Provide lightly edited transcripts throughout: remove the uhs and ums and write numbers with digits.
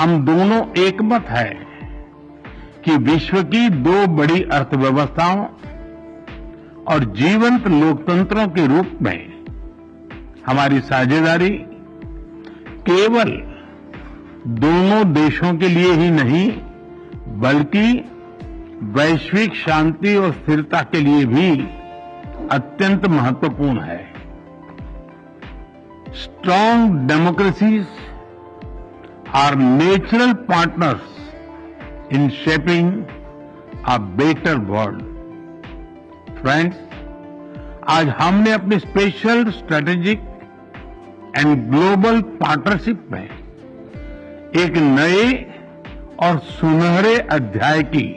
हम दोनों एकमत है कि विश्व की दो बड़ी अर्थव्यवस्थाओं और जीवंत लोकतंत्रों के रूप में हमारी साझेदारी केवल दोनों देशों के लिए ही नहीं बल्कि वैश्विक शांति और स्थिरता के लिए भी अत्यंत महत्वपूर्ण है। Strong democracies are natural partners in shaping a better world. Friends, आज हमने अपनी special strategic and global partnership में एक नए और सुनहरे अध्याय की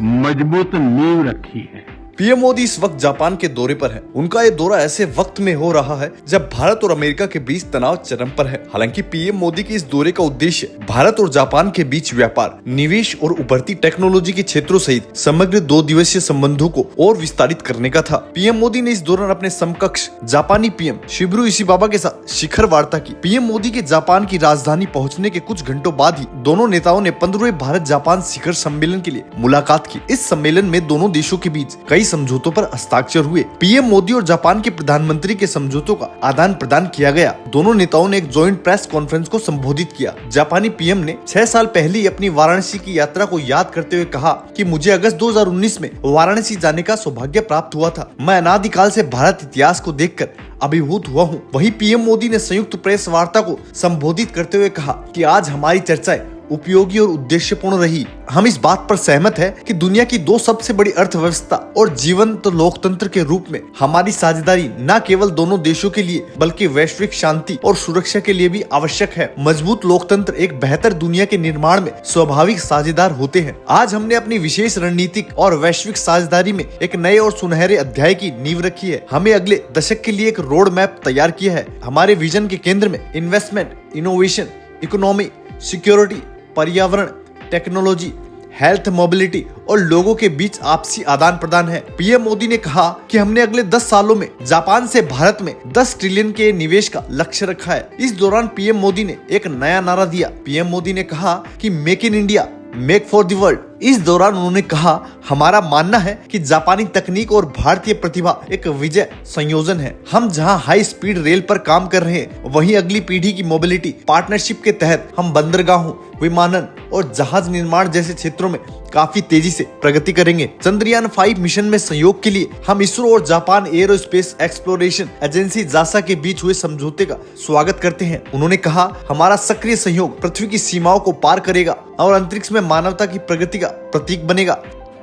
मजबूत नींव रखी है। पीएम मोदी इस वक्त जापान के दौरे पर हैं। उनका ये दौरा ऐसे वक्त में हो रहा है जब भारत और अमेरिका के बीच तनाव चरम पर है। हालांकि पीएम मोदी के इस दौरे का उद्देश्य भारत और जापान के बीच व्यापार, निवेश और उभरती टेक्नोलॉजी के क्षेत्रों सहित समग्र 2 दिवसीय संबंधों को और विस्तारित करने का था। पीएम मोदी ने इस दौरान अपने समकक्ष जापानी पीएम शिबरू इशिबाबा के साथ शिखर वार्ता की। पीएम मोदी के जापान की राजधानी पहुँचने के कुछ घंटों बाद ही दोनों नेताओं ने 15वें भारत जापान शिखर सम्मेलन के लिए मुलाकात की। इस सम्मेलन में दोनों देशों के बीच कई समझौतों पर हस्ताक्षर हुए। पीएम मोदी और जापान के प्रधानमंत्री के समझौतों का आदान प्रदान किया गया। दोनों नेताओं ने एक जॉइंट प्रेस कॉन्फ्रेंस को संबोधित किया। जापानी पीएम ने 6 साल पहले ही अपनी वाराणसी की यात्रा को याद करते हुए कहा कि मुझे अगस्त 2019 में वाराणसी जाने का सौभाग्य प्राप्त हुआ था। मैं अनादिकाल से भारत इतिहास को देखकर अभिभूत हुआ हूँ। वहीं पीएम मोदी ने संयुक्त प्रेस वार्ता को संबोधित करते हुए कहा कि आज हमारी चर्चाएं उपयोगी और उद्देश्यपूर्ण रही। हम इस बात पर सहमत हैं कि दुनिया की 2 सबसे बड़ी अर्थव्यवस्था और जीवंत लोकतंत्र के रूप में हमारी साझेदारी न केवल दोनों देशों के लिए बल्कि वैश्विक शांति और सुरक्षा के लिए भी आवश्यक है। मजबूत लोकतंत्र एक बेहतर दुनिया के निर्माण में स्वाभाविक साझेदार होते हैं। आज हमने अपनी विशेष रणनीतिक और वैश्विक साझेदारी में एक नए और सुनहरे अध्याय की नींव रखी है। हमें अगले दशक के लिए एक रोड मैप तैयार किया है। हमारे विजन के केंद्र में इन्वेस्टमेंट, इनोवेशन, इकोनॉमी, सिक्योरिटी, पर्यावरण, टेक्नोलॉजी, हेल्थ, मोबिलिटी और लोगों के बीच आपसी आदान प्रदान है। पीएम मोदी ने कहा कि हमने अगले 10 सालों में जापान से भारत में 10 ट्रिलियन के निवेश का लक्ष्य रखा है। इस दौरान पीएम मोदी ने एक नया नारा दिया। पीएम मोदी ने कहा कि make in India, make for the world. इस दौरान उन्होंने कहा, हमारा मानना है कि जापानी तकनीक और भारतीय प्रतिभा एक विजय संयोजन है। हम जहां हाई स्पीड रेल पर काम कर रहे हैं, वहीं अगली पीढ़ी की मोबिलिटी पार्टनरशिप के तहत हम बंदरगाहों, विमानन और जहाज निर्माण जैसे क्षेत्रों में काफी तेजी से प्रगति करेंगे। चंद्रयान 5 मिशन में सहयोग के लिए हम इसरो और जापान एरोस्पेस एक्सप्लोरेशन एजेंसी जासा के बीच हुए समझौते का स्वागत करते हैं। उन्होंने कहा, हमारा सक्रिय सहयोग पृथ्वी की सीमाओं को पार करेगा और अंतरिक्ष में मानवता की प्रगति का प्रतीक बनेगा।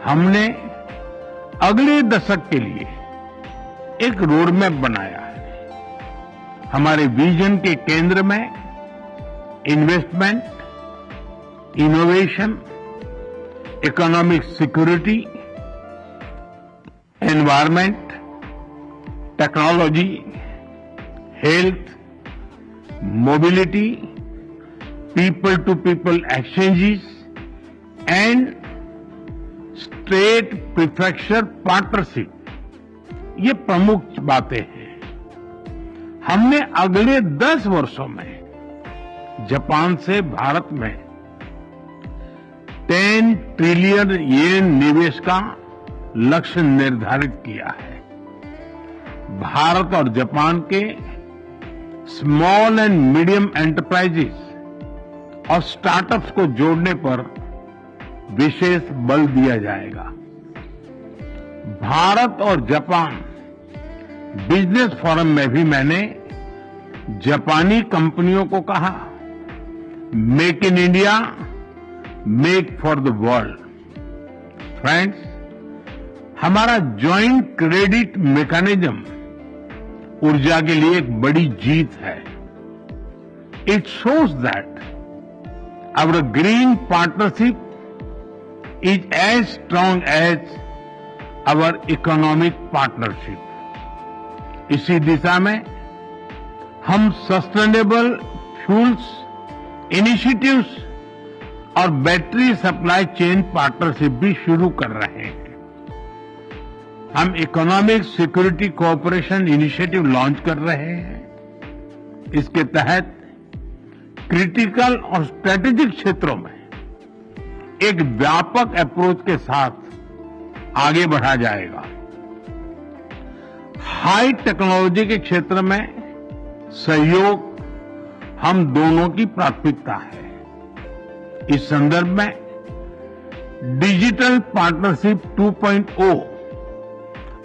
हमने अगले दशक के लिए एक रोड मैप बनाया है। हमारे विजन के केंद्र में investment, innovation, economic security, environment, technology, health, mobility, people to people exchanges and state prefecture partnership, ये प्रमुख बातें हैं। हमने अगले 10 वर्षों में जापान से भारत में 10 ट्रिलियन येन निवेश का लक्ष्य निर्धारित किया है। भारत और जापान के स्मॉल एंड मीडियम एंटरप्राइजेस और स्टार्टअप्स को जोड़ने पर विशेष बल दिया जाएगा। भारत और जापान बिजनेस फोरम में भी मैंने जापानी कंपनियों को कहा, make in India, make for the world. Friends, हमारा ज्वाइंट क्रेडिट मैकेनिज्म ऊर्जा के लिए एक बड़ी जीत है। It shows that our green partnership is as strong as our economic partnership. इसी दिशा में हम सस्टेनेबल फ्यूल्स इनिशिएटिव्स और बैटरी सप्लाई चेन पार्टनरशिप भी शुरू कर रहे हैं। हम economic security cooperation initiative launch कर रहे हैं। इसके तहत क्रिटिकल और स्ट्रेटेजिक क्षेत्रों में एक व्यापक अप्रोच के साथ आगे बढ़ा जाएगा। हाई टेक्नोलॉजी के क्षेत्र में सहयोग हम दोनों की प्राथमिकता है। इस संदर्भ में डिजिटल पार्टनरशिप 2.0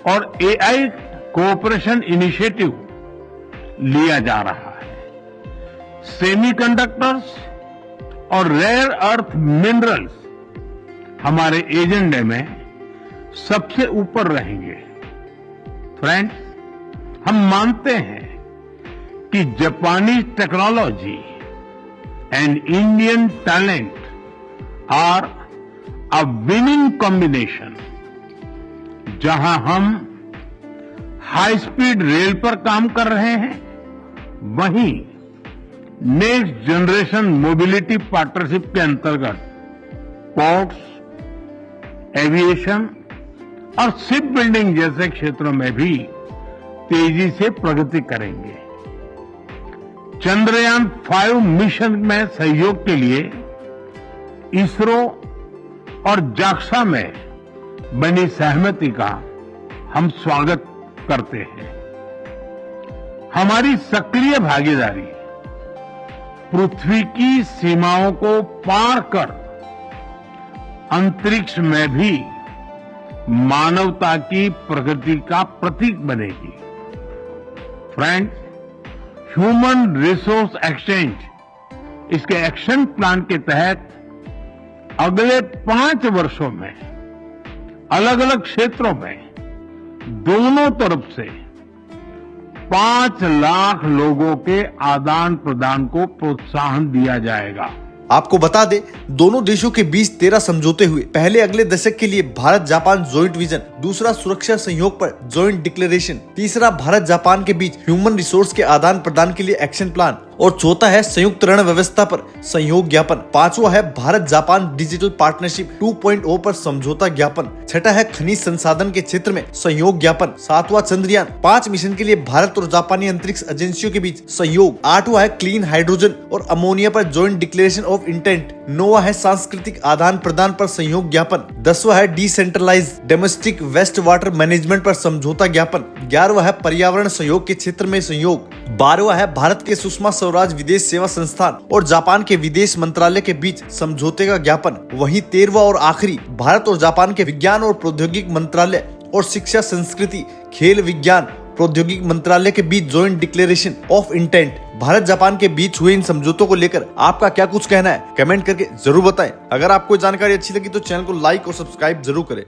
और एआई कोऑपरेशन इनिशिएटिव लिया जा रहा है। सेमीकंडक्टर्स और रेयर अर्थ मिनरल्स हमारे एजेंडे में सबसे ऊपर रहेंगे। फ्रेंड्स, हम मानते हैं कि जापानी technology and Indian talent are a winning combination. जहां हम हाई स्पीड रेल पर काम कर रहे हैं, वहीं नेक्स्ट जनरेशन मोबिलिटी पार्टनरशिप के अंतर्गत पोर्ट्स, एविएशन और शिप बिल्डिंग जैसे क्षेत्रों में भी तेजी से प्रगति करेंगे। चंद्रयान 5 मिशन में सहयोग के लिए इसरो और जाक्सा में बनी सहमति का हम स्वागत करते हैं। हमारी सक्रिय भागीदारी पृथ्वी की सीमाओं को पार कर अंतरिक्ष में भी मानवता की प्रगति का प्रतीक बनेगी। फ्रेंड्स, ह्यूमन रिसोर्स एक्सचेंज इसके एक्शन प्लान के तहत अगले 5 वर्षों में अलग अलग क्षेत्रों में दोनों तरफ से 5 लाख लोगों के आदान प्रदान को प्रोत्साहन दिया जाएगा। आपको बता दें, दोनों देशों के बीच 13 समझौते हुए। पहले अगले दशक के लिए भारत जापान जॉइंट विजन, दूसरा सुरक्षा सहयोग पर जॉइंट डिक्लेरेशन, तीसरा भारत जापान के बीच ह्यूमन रिसोर्स के आदान प्रदान के लिए एक्शन प्लान और चौथा है संयुक्त रण व्यवस्था पर सहयोग ज्ञापन। पांचवा है भारत जापान डिजिटल पार्टनरशिप 2.0 पर समझौता ज्ञापन। छठा है खनिज संसाधन के क्षेत्र में सहयोग ज्ञापन। सातवां चंद्रयान 5 मिशन के लिए भारत और जापानी अंतरिक्ष एजेंसियों के बीच सहयोग। आठवां है क्लीन हाइड्रोजन और अमोनिया पर जॉइंट डिक्लेरेशन ऑफ इंटेंट। नौवां है सांस्कृतिक आदान प्रदान पर सहयोग ज्ञापन। 10वां है decentralize domestic waste water management पर समझौता ज्ञापन। 11वां है पर्यावरण सहयोग के क्षेत्र में सहयोग। 12वां है भारत के सुषमा स्वराज विदेश सेवा संस्थान और जापान के विदेश मंत्रालय के बीच समझौते का ज्ञापन। वहीं 13वां और आखिरी भारत और जापान के विज्ञान और प्रौद्योगिकी मंत्रालय और शिक्षा संस्कृति खेल विज्ञान प्रौद्योगिकी मंत्रालय के बीच joint declaration of intent. Bharat Japan के बीच हुए इन समझौतों को लेकर आपका क्या कुछ कहना है, कमेंट करके जरूर बताएं। अगर आपको जानकारी अच्छी लगी तो चैनल को लाइक और सब्सक्राइब जरूर करें।